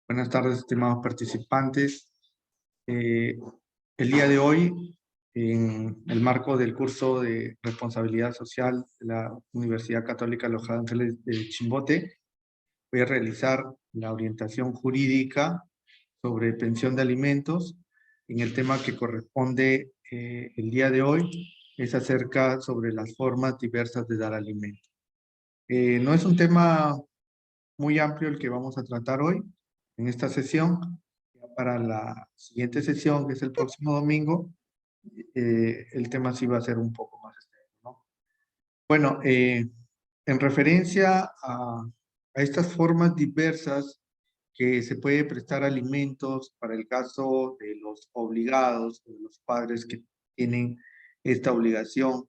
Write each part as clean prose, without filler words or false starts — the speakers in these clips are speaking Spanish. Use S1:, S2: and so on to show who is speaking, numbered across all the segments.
S1: Buenas tardes, estimados participantes. El día de hoy, en el marco del curso de Responsabilidad Social de la Universidad Católica Los Ángeles de Chimbote, voy a realizar la orientación jurídica sobre pensión de alimentos. En el tema que corresponde el día de hoy es acerca sobre las formas diversas de dar alimentos. No es un tema muy amplio el que vamos a tratar hoy en esta sesión. Para la siguiente sesión, que es el próximo domingo, el tema sí va a ser un poco más extenso, ¿no? Bueno, en referencia a estas formas diversas que se puede prestar alimentos para el caso de los obligados, de los padres que tienen esta obligación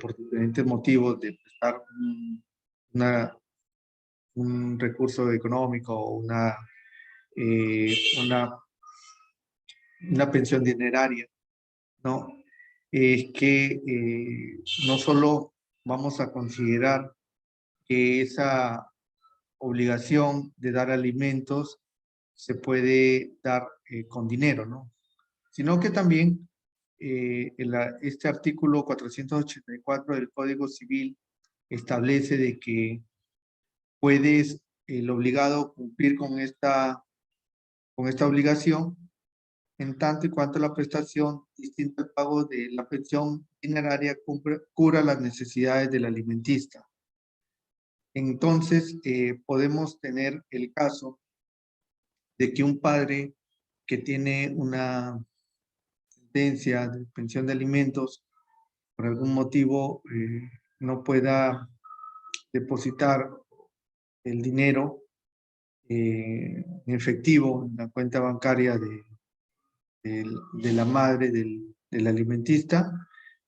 S1: por diferentes motivos de prestar un recurso económico o eh, una, una pensión dineraria, ¿no? Es que no solo vamos a considerar que esa obligación de dar alimentos se puede dar con dinero, ¿no? Sino que también este artículo 484 del Código Civil establece de que puedes, el obligado, cumplir con esta obligación en tanto y cuanto la prestación distinta al pago de la pensión dineraria cubra las necesidades del alimentista. Entonces, podemos tener el caso de que un padre que tiene una sentencia de pensión de alimentos por algún motivo no pueda depositar el dinero en efectivo en la cuenta bancaria de la madre del alimentista,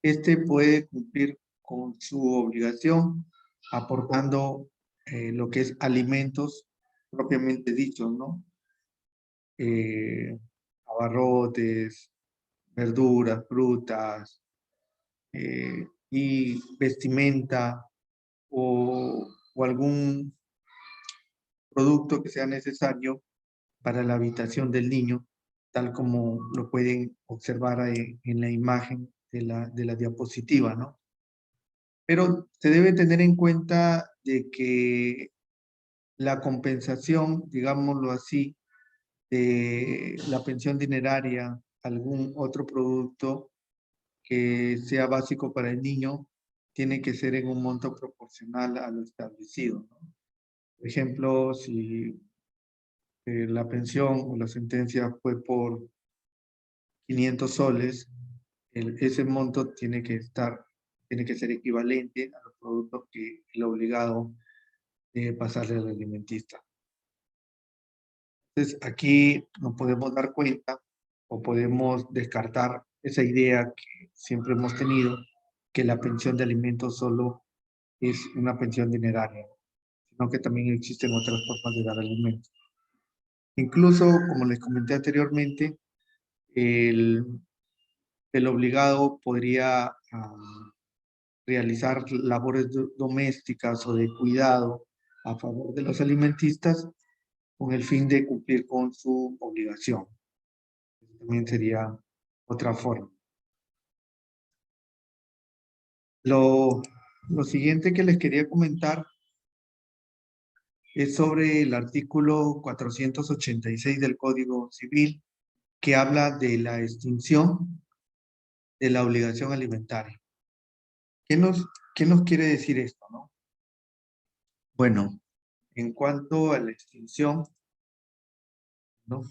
S1: este puede cumplir con su obligación aportando lo que es alimentos propiamente dichos, ¿no? Abarrotes, verduras, frutas y vestimenta o algún producto que sea necesario para la habitación del niño, tal como lo pueden observar en la imagen de la diapositiva, ¿no? Pero se debe tener en cuenta de que la compensación, digámoslo así, de la pensión dineraria, algún otro producto que sea básico para el niño, tiene que ser en un monto proporcional a lo establecido, ¿no? Por ejemplo, si la pensión o la sentencia fue por 500 soles, ese monto tiene que ser equivalente a los productos que el obligado debe pasarle al alimentista. Entonces, aquí nos podemos dar cuenta o podemos descartar esa idea que siempre hemos tenido, que la pensión de alimentos solo es una pensión dineraria, sino que también existen otras formas de dar alimentos. Incluso, como les comenté anteriormente, el, el obligado podría realizar labores domésticas o de cuidado a favor de los alimentistas con el fin de cumplir con su obligación. También sería otra forma. Lo siguiente que les quería comentar es sobre el artículo 486 del Código Civil, que habla de la extinción de la obligación alimentaria. ¿Qué nos quiere decir esto, no? Bueno, en cuanto a la extinción, ¿no?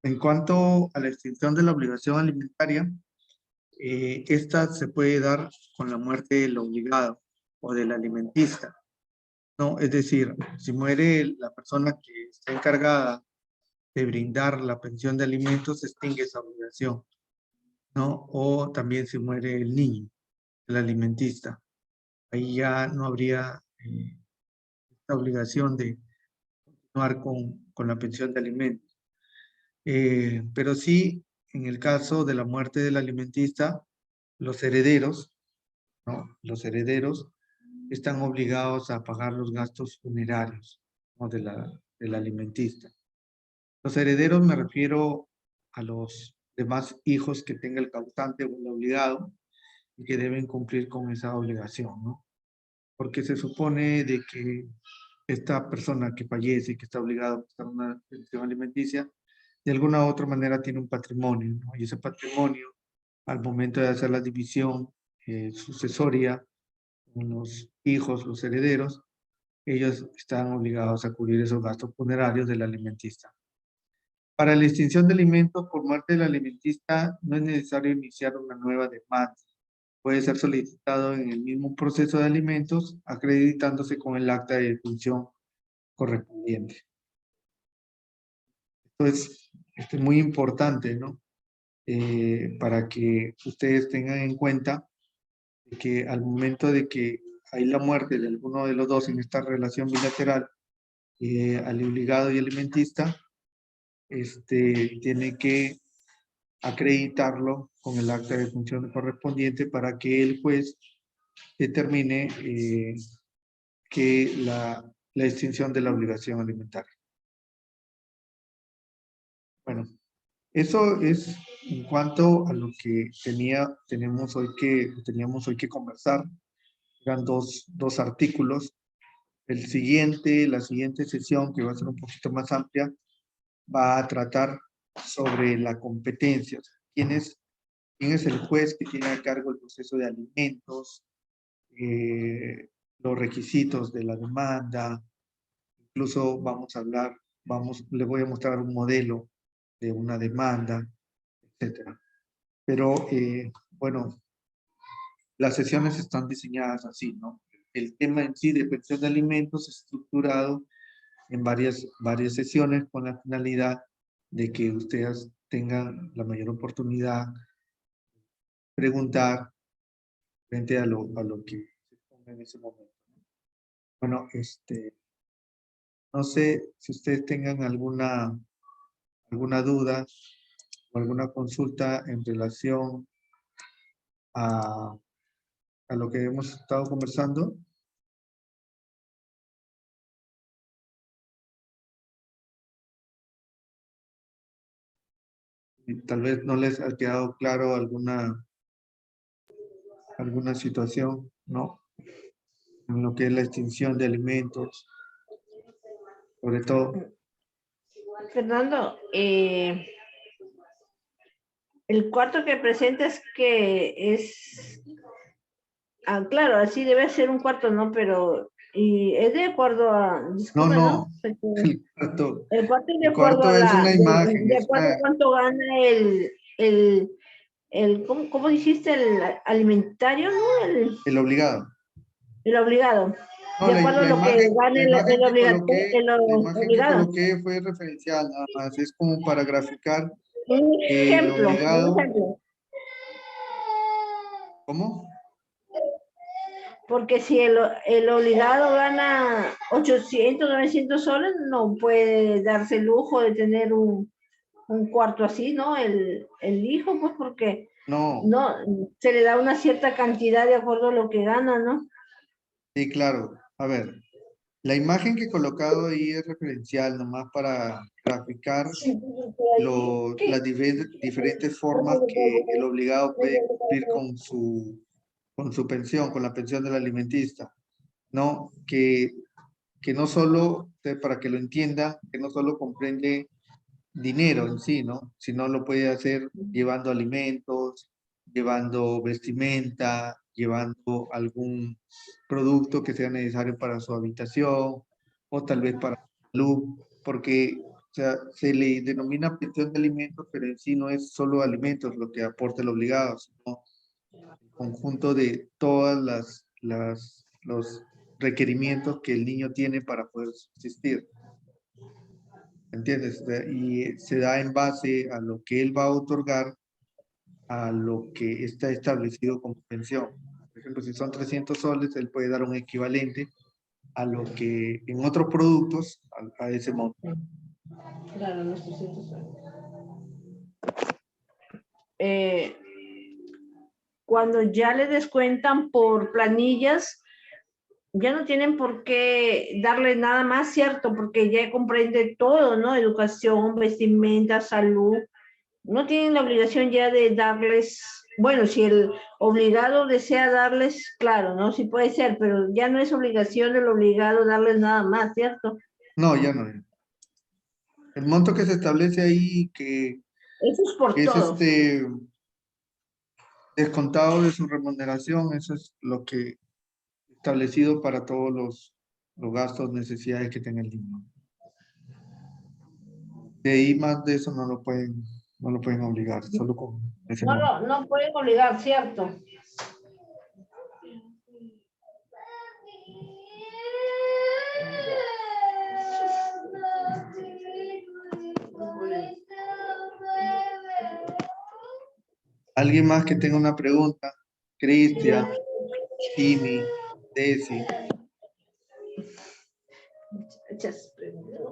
S1: En cuanto a la extinción de la obligación alimentaria, esta se puede dar con la muerte del obligado o del alimentista, ¿no? Es decir, si muere la persona que está encargada de brindar la pensión de alimentos, se extingue esa obligación, ¿no? O también si muere el niño, del alimentista. Ahí ya no habría esta obligación de continuar con la pensión de alimentos. Pero sí, en el caso de la muerte del alimentista, los herederos, ¿no? Los herederos están obligados a pagar los gastos funerarios, ¿no? del alimentista. Los herederos me refiero a los demás hijos que tenga el causante o el obligado y que deben cumplir con esa obligación, ¿no? Porque se supone de que esta persona que fallece, que está obligada a prestar una pensión alimenticia, de alguna u otra manera tiene un patrimonio, ¿no? Y ese patrimonio, al momento de hacer la división sucesoria, los hijos, los herederos, ellos están obligados a cubrir esos gastos funerarios del alimentista. Para la extinción de alimentos por muerte del alimentista no es necesario iniciar una nueva demanda. Puede ser solicitado en el mismo proceso de alimentos, acreditándose con el acta de defunción correspondiente. Esto es muy importante, ¿no? Para que ustedes tengan en cuenta que al momento de que hay la muerte de alguno de los dos en esta relación bilateral, al obligado y alimentista, tiene que acreditarlo con el acta de defunción correspondiente para que el juez determine que la extinción de la obligación alimentaria. Bueno, eso es en cuanto a lo que teníamos hoy que conversar. Eran dos artículos. La siguiente sesión, que va a ser un poquito más amplia, va a tratar sobre la competencia. O sea, ¿quién es el juez que tiene a cargo el proceso de alimentos, los requisitos de la demanda? Incluso vamos a hablar, les voy a mostrar un modelo de una demanda, etcétera. Pero, bueno, las sesiones están diseñadas así, ¿no? El tema en sí de pensión de alimentos es estructurado en varias sesiones con la finalidad de que ustedes tengan la mayor oportunidad de preguntar frente a lo que se ponga en ese momento. Bueno, no sé si ustedes tengan alguna duda o alguna consulta en relación a lo que hemos estado conversando. Y tal vez no les ha quedado claro alguna situación, ¿no? En lo que es la extinción de alimentos, sobre todo.
S2: Fernando, el cuarto que presentas que es, claro, así debe ser un cuarto, ¿no? Pero y es de acuerdo a, disculpa,
S1: No,
S2: el cuarto es de
S1: el
S2: acuerdo
S1: cuarto
S2: a
S1: es una imagen,
S2: de acuerdo a cuánto gana ¿cómo dijiste? El alimentario, ¿no?
S1: el obligado.
S2: El obligado.
S1: No,
S2: De acuerdo a lo que gane el
S1: que
S2: obligado.
S1: coloqué fue referencial, nada más. Es como para graficar
S2: Un
S1: el
S2: ejemplo,
S1: obligado.
S2: un ejemplo.
S1: ¿Cómo?
S2: Porque si el obligado gana 800, 900 soles, no puede darse el lujo de tener un cuarto así, ¿no? El hijo, pues porque
S1: No.
S2: no se le da una cierta cantidad de acuerdo a lo que gana, ¿no?
S1: Sí, claro. A ver, la imagen que he colocado ahí es referencial, nomás para graficar las diferentes formas que el obligado puede cumplir con su pensión, con la pensión del alimentista, ¿no? Que no solo, para que lo entienda, que no solo comprende dinero en sí, ¿no? Sino lo puede hacer llevando alimentos, llevando vestimenta, llevando algún producto que sea necesario para su habitación o tal vez para salud, porque o sea, se le denomina pensión de alimentos, pero en sí no es solo alimentos lo que aporta el obligado, sino el conjunto de todas los requerimientos que el niño tiene para poder subsistir. ¿Entiendes? Y se da en base a lo que él va a otorgar, a lo que está establecido como pensión. ejemplo, si son 300 soles, él puede dar un equivalente a lo que en otros productos, a ese monto.
S2: Claro, los 300 soles. Cuando ya le descuentan por planillas, ya no tienen por qué darle nada más, ¿cierto? Porque ya comprende todo, ¿no? Educación, vestimenta, salud. No tienen la obligación ya de darles, bueno, si el obligado desea darles, claro, ¿no? Sí puede ser, pero ya no es obligación del obligado darles nada más, ¿cierto?
S1: No, ya no. El monto que se establece ahí, que
S2: Eso es por
S1: es
S2: todo.
S1: descontado de su remuneración, eso es lo que establecido para todos los gastos, necesidades que tenga el niño. De ahí más de eso no lo pueden obligar, solo con ese
S2: No,
S1: monto.
S2: no pueden obligar, ¿cierto?
S1: ¿Alguien más que tenga una pregunta? Cristian, Jimmy, Desi.
S2: Muchas preguntas.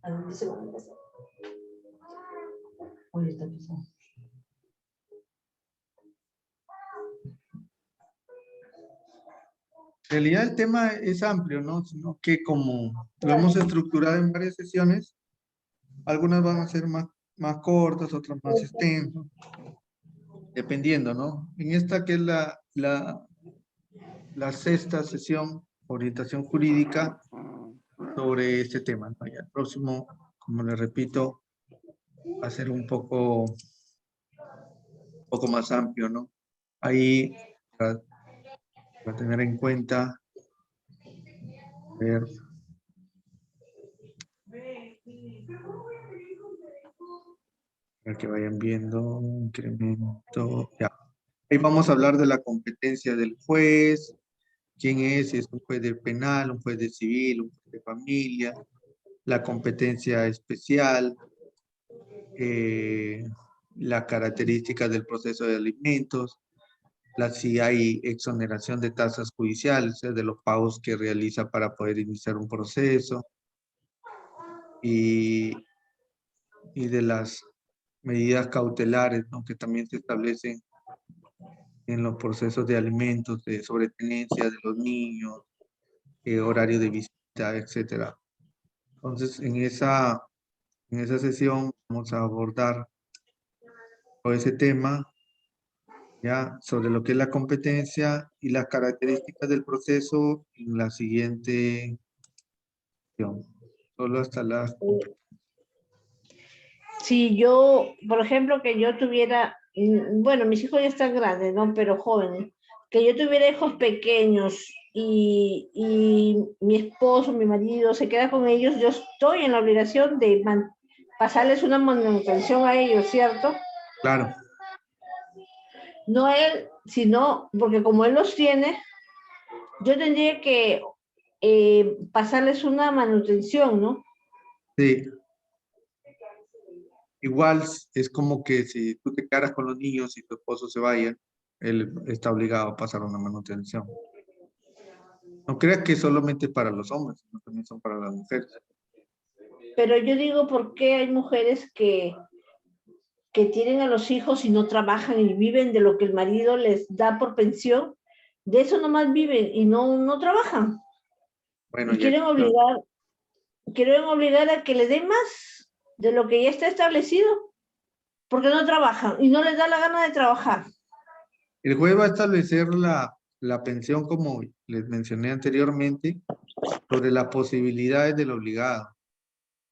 S2: ¿A dónde se van a pasar? Hoy está pisando.
S1: En realidad el tema es amplio, ¿no? Sino que como lo hemos estructurado en varias sesiones, algunas van a ser más cortas, otras más extensas, dependiendo, ¿no? En esta que es la sexta sesión, orientación jurídica, sobre este tema, ¿no? Y el próximo, como le repito, va a ser un poco más amplio, ¿no? Ahí, para tener en cuenta, a ver, para que vayan viendo, incremento, ya. Ahí vamos a hablar de la competencia del juez, quién es, si es un juez de penal, un juez de civil, un juez de familia, la competencia especial, las características del proceso de alimentos, si hay exoneración de tasas judiciales, o sea, de los pagos que realiza para poder iniciar un proceso, y de las medidas cautelares, ¿no? Que también se establecen en los procesos de alimentos, de sobretenencia de los niños, horario de visita, etcétera. Entonces, en esa sesión vamos a abordar todo ese tema, ya, sobre lo que es la competencia y las características del proceso en la siguiente sesión. Solo hasta la...
S2: Si yo, por ejemplo, que yo tuviera, bueno, mis hijos ya están grandes, ¿no? Pero jóvenes, que yo tuviera hijos pequeños y mi esposo, mi marido se queda con ellos, yo estoy en la obligación de pasarles una manutención a ellos, ¿cierto?
S1: Claro,
S2: No él, sino, porque como él los tiene, yo tendría que pasarles una manutención, ¿no?
S1: sí. Igual es como que si tú te quedaras con los niños y tu esposo se vaya, él está obligado a pasar una manutención. No creas que es solamente para los hombres, sino también son para las mujeres.
S2: Pero yo digo, ¿por qué hay mujeres que tienen a los hijos y no trabajan y viven de lo que el marido les da por pensión? De eso nomás viven y no trabajan.
S1: Bueno,
S2: Y
S1: ya
S2: quieren obligar a que le den más de lo que ya está establecido, porque no trabajan y no les da la gana de trabajar.
S1: el juez va a establecer la pensión, como les mencioné anteriormente, sobre las posibilidades del obligado.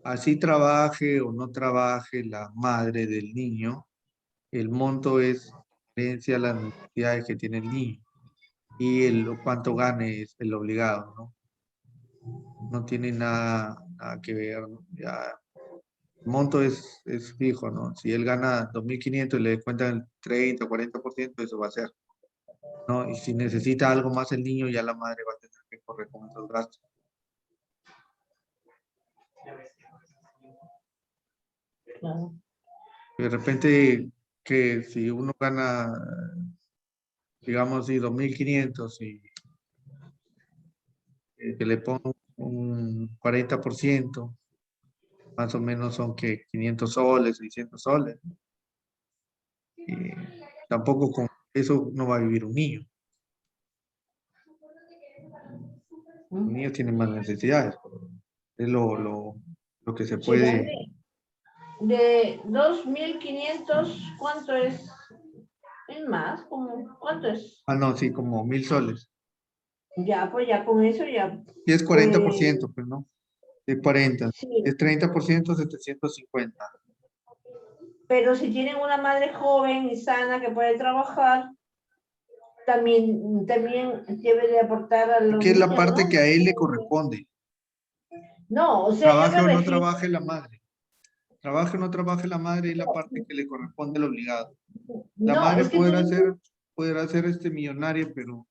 S1: Así trabaje o no trabaje la madre del niño, el monto es referencia a las necesidades que tiene el niño y cuánto gane es el obligado, ¿no? No tiene nada que ver, ¿no? Ya, el monto es fijo, ¿no? Si él gana 2.500 y le cuentan el 30 o 40%, eso va a ser, ¿no? Y si necesita algo más el niño, ya la madre va a tener que correr con esos gastos.
S2: Claro.
S1: De repente, que si uno gana digamos, sí, 2.500 y que le pongo un 40%, más o menos son que 500 soles, 600 soles. Y tampoco con eso no va a vivir un niño. Los niños tienen más necesidades. Es lo que se
S2: Sí,
S1: puede.
S2: de 2.500, ¿cuánto es? Es más, como, ¿cuánto es?
S1: Ah, no, sí, como 1.000 soles.
S2: Ya, pues ya con eso ya,
S1: Y es cuarenta por
S2: pues,
S1: ciento pues no. Es 40.
S2: sí.
S1: Es 30%, 750.
S2: Pero si tienen una madre joven y sana que puede trabajar, también debe de aportar a
S1: Es
S2: los
S1: que es la
S2: niños,
S1: parte
S2: ¿no?
S1: que a él le corresponde.
S2: No, o sea, yo
S1: Trabaje
S2: me
S1: o no
S2: refiero,
S1: trabaje la madre. Trabaje o no trabaje la madre es la parte que le corresponde al obligado. La
S2: no,
S1: madre
S2: es que tú
S1: podrá ser millonaria, pero,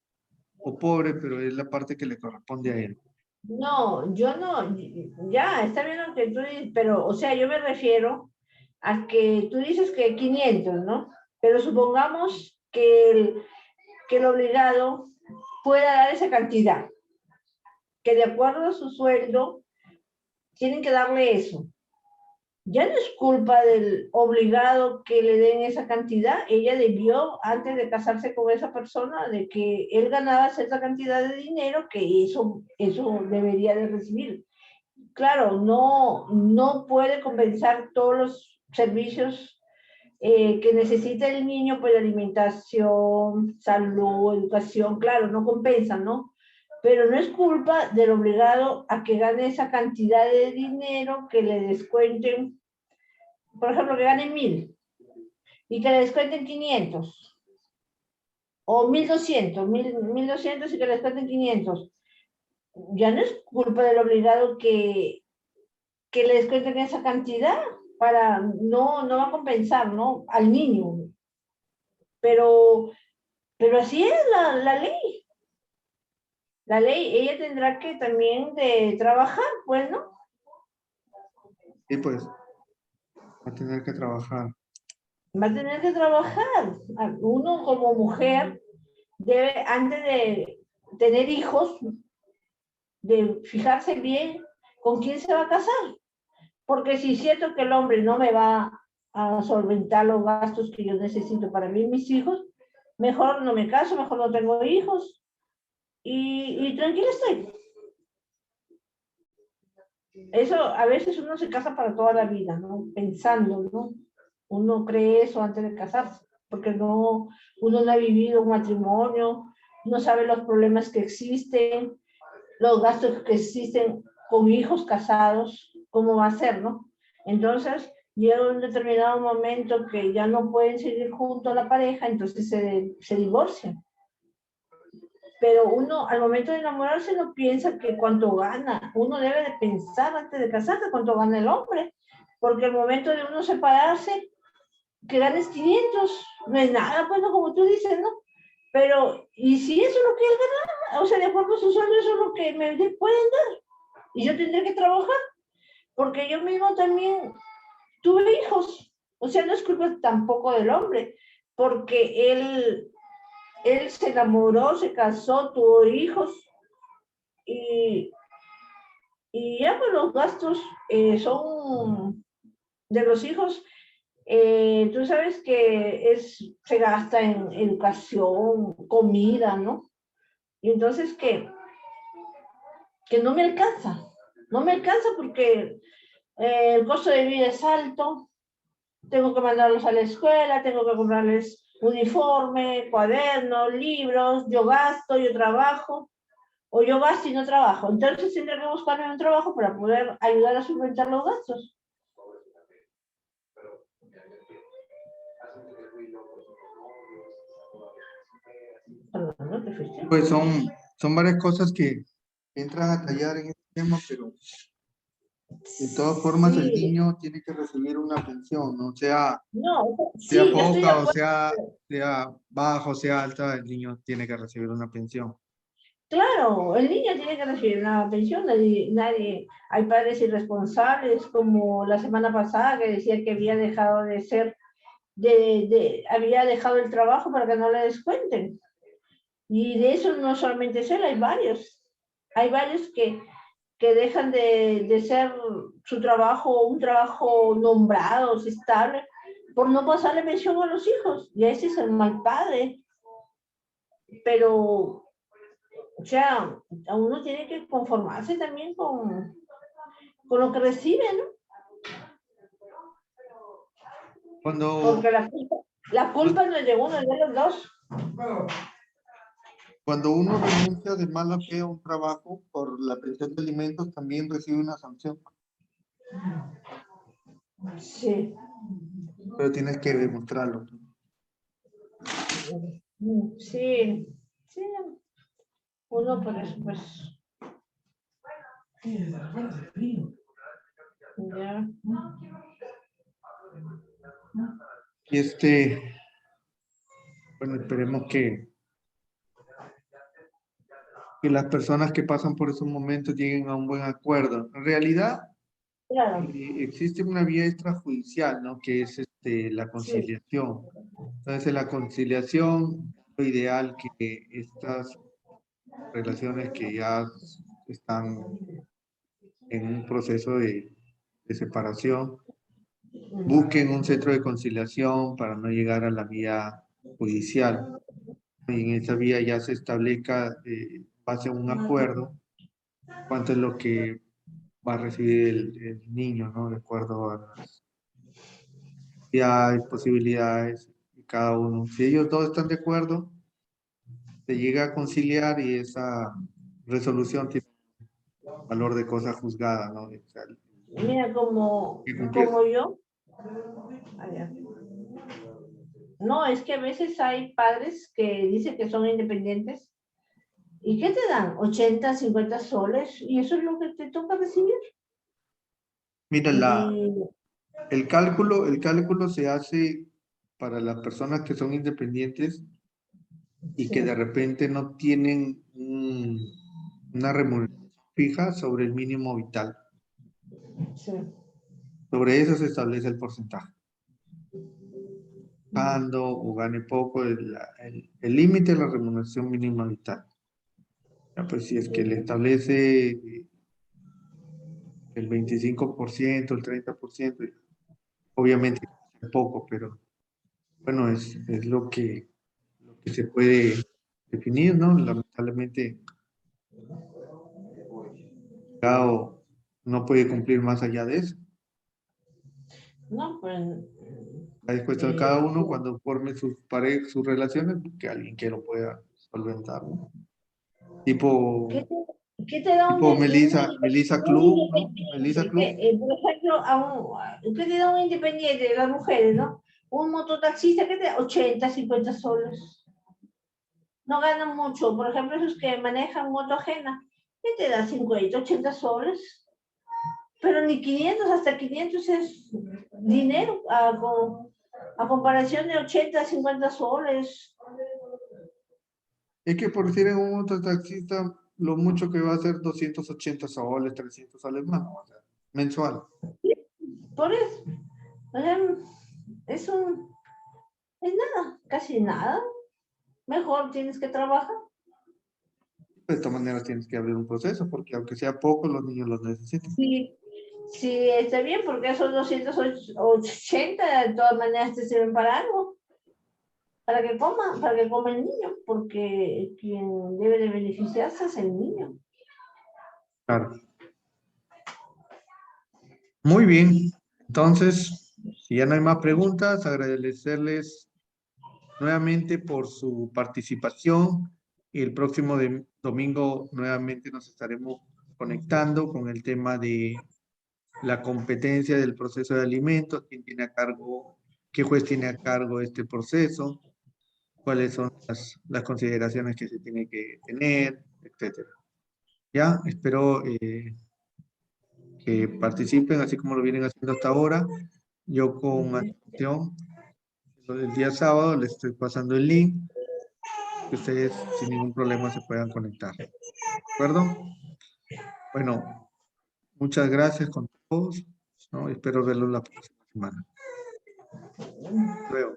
S1: o pobre, pero es la parte que le corresponde a él.
S2: no, yo no, ya, está bien lo que tú dices, pero, o sea, yo me refiero a que tú dices que 500, ¿no? Pero supongamos que el obligado pueda dar esa cantidad, que de acuerdo a su sueldo, tienen que darle eso. Ya no es culpa del obligado que le den esa cantidad. Ella debió, antes de casarse con esa persona, de que él ganaba cierta cantidad de dinero, que eso debería de recibir. Claro, no puede compensar todos los servicios que necesita el niño, pues alimentación, salud, educación, claro, no compensan, ¿no? Pero no es culpa del obligado a que gane esa cantidad de dinero, que le descuenten, por ejemplo, que gane 1.000 y que le descuenten 500 o 1.200, 1.200 y que le descuenten 500. Ya no es culpa del obligado que le descuenten esa cantidad, no va a compensar, ¿no? Al niño. Pero, pero así es la ley. La ley, ella tendrá que también de trabajar, pues, ¿no?
S1: Y pues va a tener que trabajar.
S2: Va a tener que trabajar. Uno como mujer debe, antes de tener hijos, de fijarse bien con quién se va a casar. Porque si siento que el hombre no me va a solventar los gastos que yo necesito para mí y mis hijos, mejor no me caso, mejor no tengo hijos y tranquila estoy. Eso a veces uno se casa para toda la vida, ¿no? Pensando, ¿no? Uno cree eso antes de casarse, porque uno no ha vivido un matrimonio, no sabe los problemas que existen, los gastos que existen con hijos casados, cómo va a ser, ¿no? Entonces, llega un determinado momento que ya no pueden seguir juntos la pareja, entonces se divorcian. Pero uno, al momento de enamorarse, no piensa que cuánto gana. Uno debe de pensar antes de casarse cuánto gana el hombre, porque al momento de uno separarse, que ganes 500, no es nada, pues, no, como tú dices, ¿no? Pero, ¿y si eso es lo que él gana? O sea, de acuerdo a su sueldo, eso es lo que me pueden dar. Y yo tendré que trabajar, porque yo mismo también tuve hijos. O sea, no es culpa tampoco del hombre, porque él se enamoró, se casó, tuvo hijos y, y ya pues los gastos son de los hijos. Tú sabes que se gasta en educación, comida, ¿no? Y entonces que no me alcanza porque el costo de vida es alto, tengo que mandarlos a la escuela, tengo que comprarles uniforme, cuadernos, libros, yo gasto, yo trabajo, o yo gasto y no trabajo. Entonces tendré que buscarme un trabajo para poder ayudar a solventar los gastos. Perdón, ¿no te fuiste?
S1: Pues son varias cosas que entran a tallar en este tema, pero de todas formas el
S2: Sí,
S1: niño tiene que recibir una pensión, ¿no?
S2: no,
S1: Sea
S2: sí, yo estoy de
S1: poca o
S2: acuerdo.
S1: sea baja o sea alta, el niño tiene que recibir una pensión.
S2: Claro, el niño tiene que recibir una pensión, hay padres irresponsables, como la semana pasada que decía que había dejado de ser, había dejado el trabajo para que no le descuenten. Y de eso no solamente es él, hay varios. Hay varios que dejan de ser su trabajo, un trabajo nombrado, estable, por no pasarle mención a los hijos. Y ese es el mal padre. Pero, o sea, a uno tiene que conformarse también con lo que recibe, ¿no?
S1: Cuando,
S2: Porque la culpa no es de uno, es de los dos.
S1: cuando uno renuncia de mala fe a un trabajo por la pensión de alimentos, también recibe una sanción,
S2: Sí.
S1: pero tienes que demostrarlo.
S2: Sí, sí. Uno por eso, pues. Ya.
S1: Y bueno, esperemos que las personas que pasan por esos momentos lleguen a un buen acuerdo. En realidad,
S2: Claro,
S1: existe una vía extrajudicial, ¿no? Que es la
S2: sí.
S1: conciliación. Entonces, la conciliación, lo ideal que estas relaciones que ya están en un proceso de separación, busquen un centro de conciliación para no llegar a la vía judicial. Y en esa vía ya se establezca, base a un acuerdo, cuánto es lo que va a recibir el niño, ¿no? De acuerdo a las posibilidades de cada uno. Si ellos todos están de acuerdo, se llega a conciliar y esa resolución tiene valor de cosa juzgada, ¿no? O sea,
S2: Mira,
S1: que cumplirse.
S2: como yo. Allá. No, es que a veces hay padres que dicen que son independientes. ¿Y qué te dan? 80, 50 soles. Y eso es lo que te toca recibir.
S1: Mira,
S2: Y
S1: el cálculo se hace para las personas que son independientes y que de
S2: sí,
S1: repente no tienen una remuneración fija sobre el mínimo vital.
S2: sí.
S1: Sobre eso se establece el porcentaje. Gando o gane poco, el límite de la remuneración mínima vital. Ya, pues si es que le establece el 25%, el 30%, obviamente es poco, pero bueno, es lo que se puede definir, ¿no? Lamentablemente, Estado no puede cumplir más allá de eso.
S2: No, pues.
S1: Ya es cuestión de cada uno cuando forme sus parejas, sus relaciones, que alguien que lo pueda solventar, ¿no?
S2: ¿Qué
S1: Tipo,
S2: qué te da
S1: tipo
S2: un
S1: Melissa Club, ¿no? Melissa
S2: independiente?
S1: Club.
S2: Por ejemplo, ¿qué te da un independiente de las mujeres, no? Un mototaxista que te da 80, 50 soles. No ganan mucho. Por ejemplo, esos que manejan moto ajena, ¿qué te da 50, 80 soles? Pero ni 500, hasta 500 es dinero a comparación de 80, 50 soles.
S1: Es que por decir en un mototaxista, lo mucho que va a ser 280 soles, 300 soles más, o sea, mensual.
S2: Por eso. O sea, es un, es nada, casi nada. Mejor tienes que trabajar.
S1: De esta manera tienes que abrir un proceso, porque aunque sea poco, los niños los necesitan.
S2: Sí, sí, está bien, porque esos 280 de todas maneras te sirven para algo, para que coma el niño, porque quien debe de beneficiarse es el niño.
S1: Claro. Muy bien. Entonces, si ya no hay más preguntas, agradecerles nuevamente por su participación y el próximo domingo nuevamente nos estaremos conectando con el tema de la competencia del proceso de alimentos, quién tiene a cargo, qué juez tiene a cargo este proceso, cuáles son las consideraciones que se tiene que tener, etcétera. Ya, espero que participen así como lo vienen haciendo hasta ahora. Yo con atención, el día sábado les estoy pasando el link, que ustedes sin ningún problema se puedan conectar. ¿De acuerdo? Bueno, muchas gracias con todos, ¿no? Espero verlos la próxima semana. Luego.